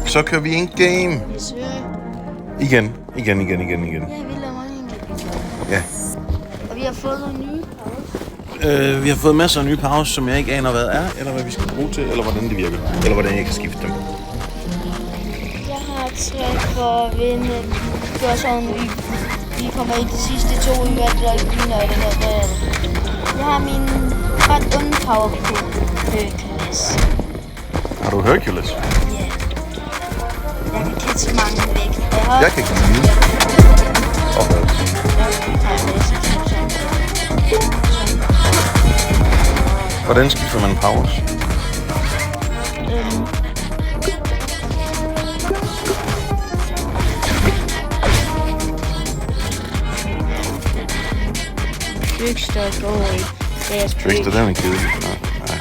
Så kører vi en game. Yes, Igen. Ja, vi laver en game. Ja. Og vi har fået nogle nye pause. Vi har fået masser af nye pause, som jeg ikke aner, hvad er, eller hvad vi skal bruge til, eller hvordan de virker. Eller hvordan jeg kan skifte dem. Jeg har 3 for at vinde. Det var sådan, vi kommer i de sidste 2 i hvert fald ikke vinder det her bad. Jeg har min ret onde power på Hercules. Har du Hercules? Ja. Jeg kan catche mange væk. Jeg kan ikke lide. Hvordan skifter man powers? Trickster går ikke. Trickster, den er kedelig. Nej.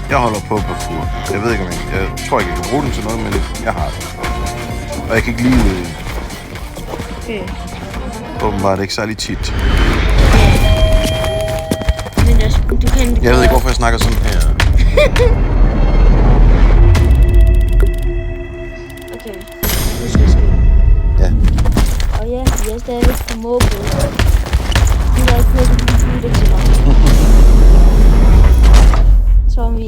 Jeg holder på parkour. Jeg ved ikke, om jeg tror ikke, jeg kan bruge den til noget, men jeg har den. Og jeg kan ikke lide ud. Okay. Åbenbart ikke særlig tit. Men du kan... Jeg ved ikke, hvorfor jeg snakker sådan her. Okay, nu skal jeg skrive. Ja. Og ja, vi er stadigvæk på mobile. Vi har ikke hørt en computer til mig. Så vi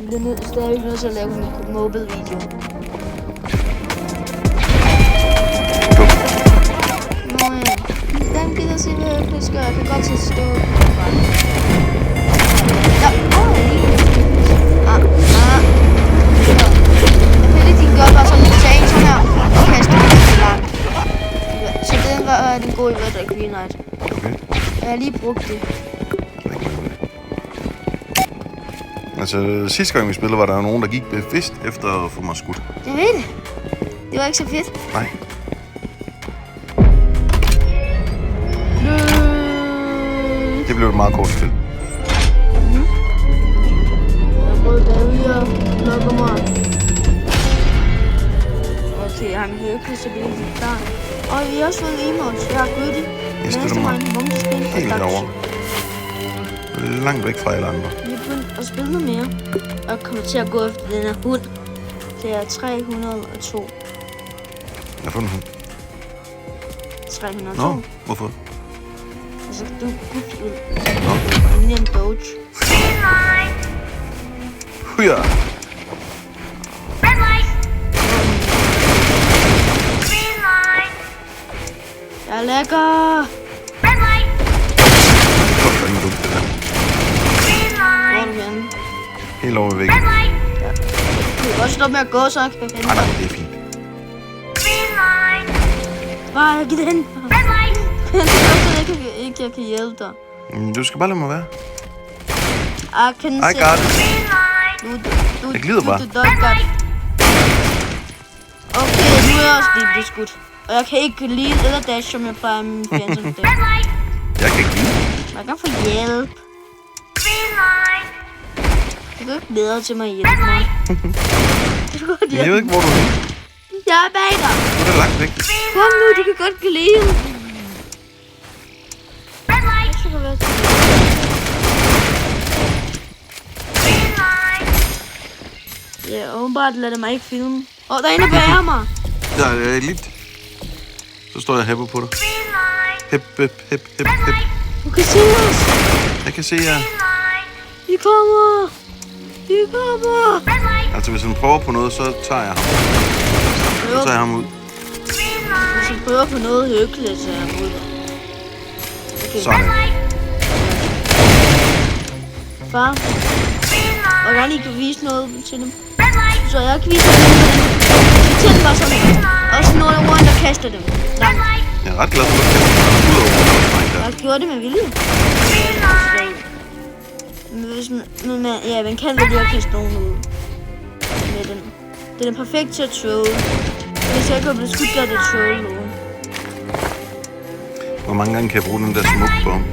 bliver stadigvæk nødt til at lave en mobile video. Nå ja, den gider se, hvad jeg skal. Jeg kan godt se stå. Ja, Selvfølgelig, de gør bare sådan en change her, og kaster den langt. Så den var den gode i Red Dead Green Knight. Okay. Jeg har lige brugt det. Altså, sidste gang vi spillede, var der nogen, der gik bevidst efter at få mig skudt. Jeg ved det. Det var ikke så fedt. Nej. Det blev et meget kort spil. Jeg prøvede barrier, lukker mig. Okay, jeg har en højkød, så bliver det klar. Og vi har også fået emotes. Jeg har Goody. Jeg støtter mig helt derovre. Langt væk fra alle andre. Vi er begyndt at spille noget mere. Og kommer til at gå efter den her hund. Det er 302. Jeg har fundet en hund. 302. Nå, hvorfor? Altså, du er guppy ud. Nå. Det ligner en Doge. Huja! Jeg er lækker! Hvor fanden dumt det der? Hvor er du henne? Helt over i væggen. Du kan godt stoppe med at gå, så jeg kan finde Nej, dig. det er fint. Bare giv det hen. Jeg kan hjælpe dig. Du skal bare lade mig være. I got it. Jeg glider bare. Okay, nu er jeg også lige blevet skudt. Og jeg kan ikke lide eller dash, som jeg plejer med min fjende som det. Jeg kan ikke lide. Jeg kan få hjælp. Du kan ikke bedre til mig at hjælpe mig. Jeg ved ikke, hvor du er. Jeg er bag dig. Du er langt væk. Kom nu, du kan godt glide. Jeg skal være til. Ja, åbenbart lader det mig ikke filme. Åh, der er en, der bærer mig. Der er lidt. Så står jeg og hæpper på dig. Hæp, hæp, hæp, hæp, hæp. Du kan se os. Jeg kan se jer. Vi kommer. Vi kommer. Altså, hvis han prøver på noget, så tager jeg ham. Så tager jeg ham ud. Hvis han prøver på noget hyggeligt, så er jeg ud. Okay. Sådan. Far. Og jeg lige kan vise noget til dem. Så jeg kan vise dem. Tænd bare sådan. Og så noget rundt og kaster dem. Langt. Jeg er ret glad for, at du kan ud over. Jeg gjorde det med vilje. Ja, man kan vælge at kaste nogen ud. Med den. Den er perfekt til at troll. Hvis jeg ikke er blevet skudt, der er det troll nu. Hvor mange gange kan jeg bruge den der smuk bomb?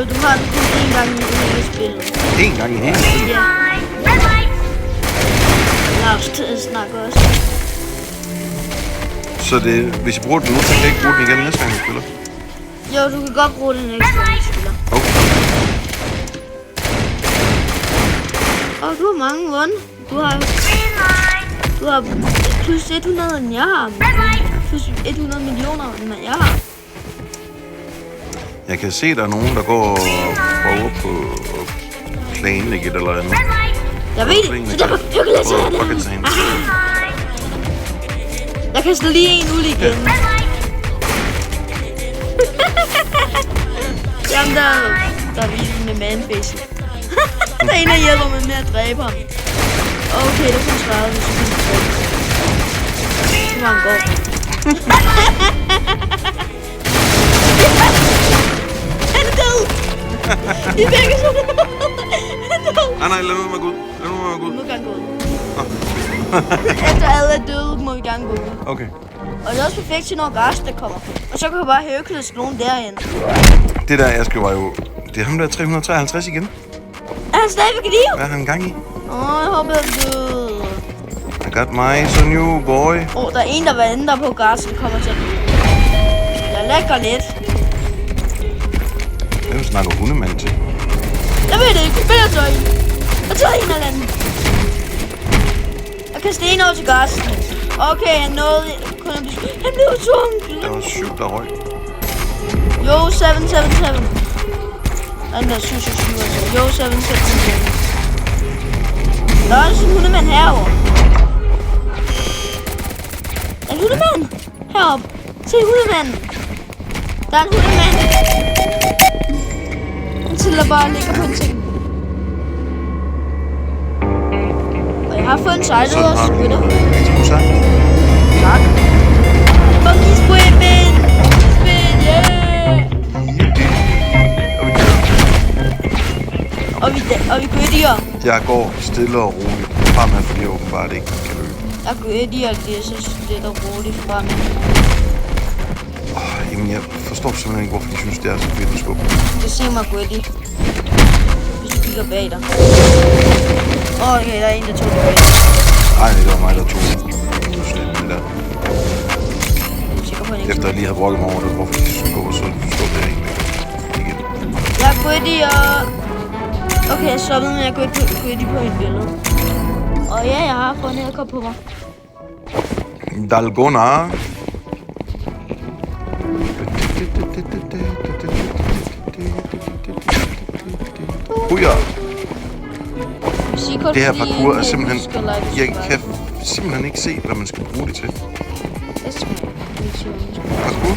Du har den kun én gang i hele spillet. En gang i hele spillet? Ja. Lars snakker også. Så det, hvis jeg bruger den nu, så kan jeg ikke bruge den igen næste gang, jeg spiller? Jo, du kan godt bruge den næste gang, du spiller. Okay. Og du har mange vundet. Du har har plus 100, end jeg har. Plus 100 millioner, end jeg har. Jeg kan se, der er nogen, der går og prøver på at planlægge et eller andet. Jeg ved det, så derfor jeg kan læse det. Jeg kaster lige en ud igen. Jamen, der er vildt med manface. Der er en, der hjælper mig med at dræbe ham. Okay, der kun 30, hvis jeg kan dræbe. Så var han god. Han er død! I begge så død! Han er død! Nej, lad nu mig gå ud. Lad nu mig gå ud. Vi må gerne gå ud. Efter alle er døde, må vi gerne gå ud. Okay. Og det er også perfekt til, når Gas der kommer. Og så kan vi bare Hercules slå nogen derhen. Det der, Aske, var jo... Det er ham der 353 igen. Er han stadigvæk i liv? Hvad er han gang i? Jeg håber, han er død. I got my so new boy. Der er en, der venter på Gas, der kommer til. Jeg lægger lidt. Hvem snakker hundemand til? Jeg ved det ikke. Men jeg tager en. Jeg tager en eller anden. Jeg kaster en over til Gas. Okay, han nåede... Han blev sunket. Der var 7, der røg. Jo, 777. Den der 777. Jo, 777. Der er også en hundemand herovre. En hundemand! Heroppe. Se hundemanden. Der er en hundemand. Han til der bare ligger på en ting. Og jeg har fået en sejlet og splitter. Tak. Monkey Squidman! Spin, yeah! Og vi kører. Jeg går stille og roligt fremad, fordi jeg åbenbart ikke kan løbe. Jeg kører det er så stille og roligt fremad. Jamen, jeg forstår simpelthen ikke, hvorfor de synes, det er så fedt at skubbe. Det siger mig Gwetty. Hvis du kigger bag dig. Okay, der er en, der tog det bag. Nej, det var mig, der tog det. Efter jeg lige havde brokket mig over det, hvorfor de skulle gå, så stod det ikke igen. Jeg er Gwetty, og... Okay, jeg stoppede med at gå Gwetty på et billede. Og ja, jeg har fået en æderkop på mig. Dalgona. Huja. Det her parkour er simpelthen... Jeg kan simpelthen ikke se, hvad man skal bruge det til. Parkour?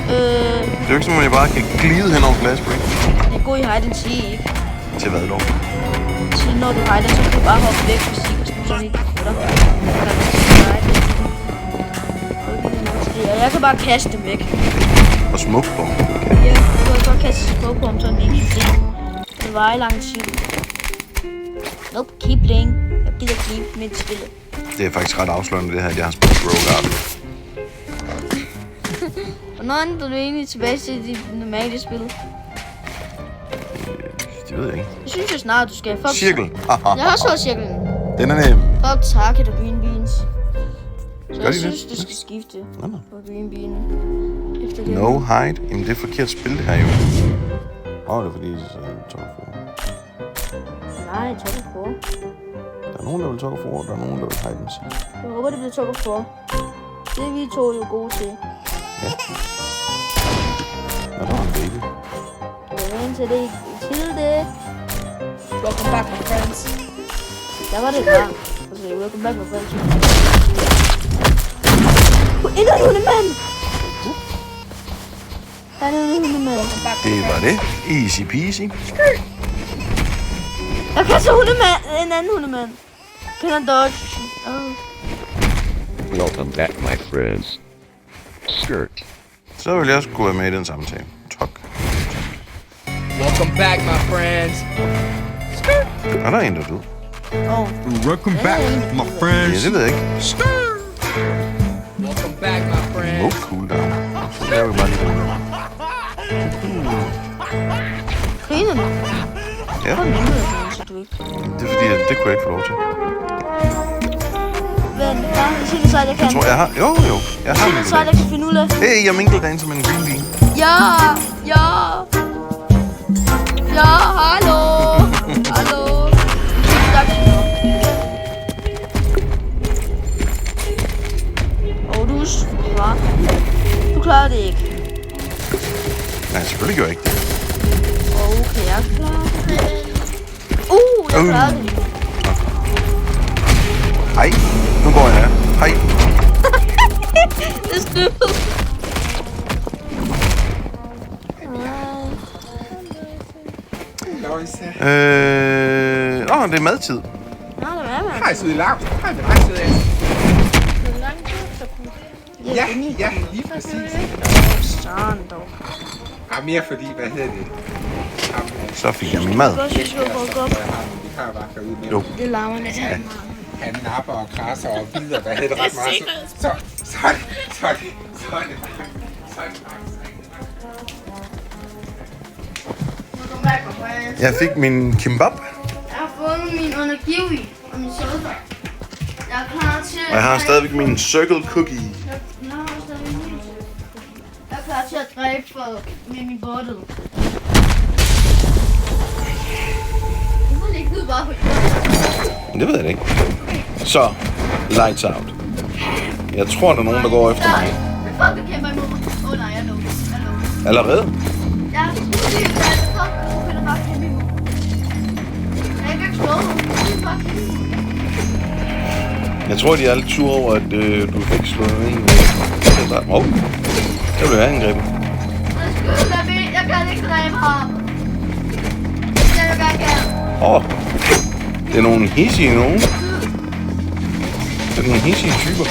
Det er jo ikke som om jeg bare kan glide hen over glasbræk. Det er god i hide and seek. Til hvad dog? Til når du hide, så kan du bare hoppe væk og sige, hvis du sådan ikke får dig. Og jeg kan bare kaste dem væk. Og smukke på. Ja, du kan godt kaste smukke på dem, så de ikke kan det var i lang tid. Nope, keep playing. Jeg gider ikke lide mit spil. Det er faktisk ret afslørende det her, at jeg har spillet Rogue. Hvornår er du egentlig tilbage til dit normale spil? Det ved jeg ikke. Jeg synes jo snart, du skal. Fuck Cirkel. Jeg har også fået cirklen. Den er nem. Fuck Target og Green Beans. Så jeg synes, det? du skal skifte Nå. på Green Bean. Efter det. No hide. Jamen, det er forkert spil, det her jo. Det er fordi, så tog for. Nej, Tug of War. Der er nogen, der vil tog for, og der er nogen, der vil hide and seek. Jeg håber, det bliver Tug of War. Det er vi to jo gode til. Ja. Ja, der var en baby. Jeg vil til det. Welcome back, my friends. Der var det bare. Altså, welcome back, my friends. En hundemand! Der er en hundemand. Det var det. Easy peasy. Jeg kaster en anden hundemand. Kan han dodge? Welcome back, my friends. Skirt. Så vil jeg også gå med i den samtale. Tak. Welcome back, my friends. Er der en, der er død? Welcome back, my Ja, friends. det ved jeg ikke. Welcome back, my friends. Smoke cooldown. Så laver vi bare lige den. Griner du? Ja, Så du ikke. det er fordi, at det kunne jeg ikke få lov til. Vent, bare sig det så, at jeg kan. Jeg tror, jeg har... Jo. Jeg har Sig det så, at jeg kan finde ud af. Hey, jeg minkler dagen som en green bean. Ja, hallo. Tak. gør det ikke. Nej, selvfølgelig gør jeg ikke det. Okay, jeg klarer det. Jeg klarer det. Hej, nu går jeg. Hej. Det er støvet. Det er madtid. Nå, det er man. Hej, søde Lars. Hej med dig, søde Anne. Ja, lige præcis. Sådan dog. Mere fordi, hvad hedder det? Så fik jeg min mad. Jeg synes, vi skal gå op. Vi har bare derude med. Jo. Det larmer lidt her. Han napper og krasser og bider, hvad hedder det ret meget. Så er det. Jeg fik min kimbap, Jeg har fundet min onigiri og min soda. Jeg er klar til at... og jeg har stadigvæk min circle cookie. Jeg har stadigvæk min circle cookie. Jeg er klar til at dræbe med min bottle. Hvorfor ligger du bare på jorden? Det ved jeg da ikke. Så, lights out. Jeg tror, der er nogen, der går efter mig. Fuck, du kæmper imod mig. Nej, jeg lukker. Allerede? Jeg er skudt, fuck, du kan bare kæmpe imod mig. Jeg kan ikke slå mig. Du kan bare kæmpe imod mig. Jeg tror, de er lidt sure over, at du fik slået en. Der blev jeg angrebet. Jeg kan ikke dræbe ham. Jeg vil gerne gerne. Det er nogle hissige nogen. Det er nogle hissige typer.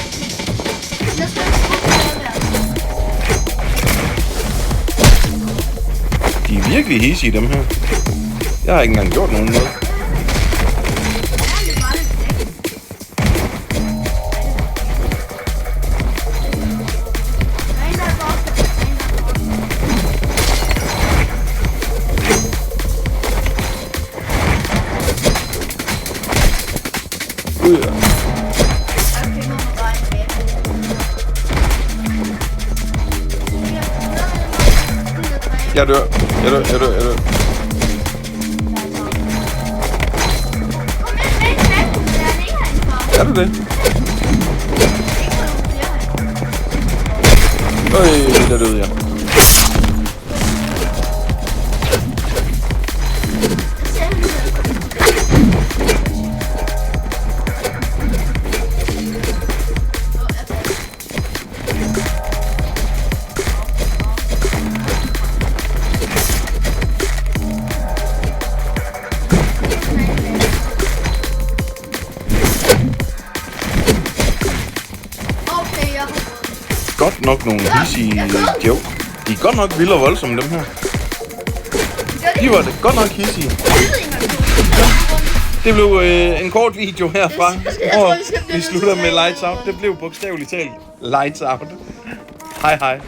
Jeg skal ikke skubbe der. De er virkelig hissige, dem her. Jeg har ikke engang gjort nogen noget. Jeg dør. Er du det? Der døde jeg. Godt nok nogle hissige joke. De er godt nok vilde og voldsomme, dem her. De var det godt nok hissige. Det blev en kort video herfra, hvor vi slutter med lights out. Det blev bogstaveligt talt lights out. Hej hej.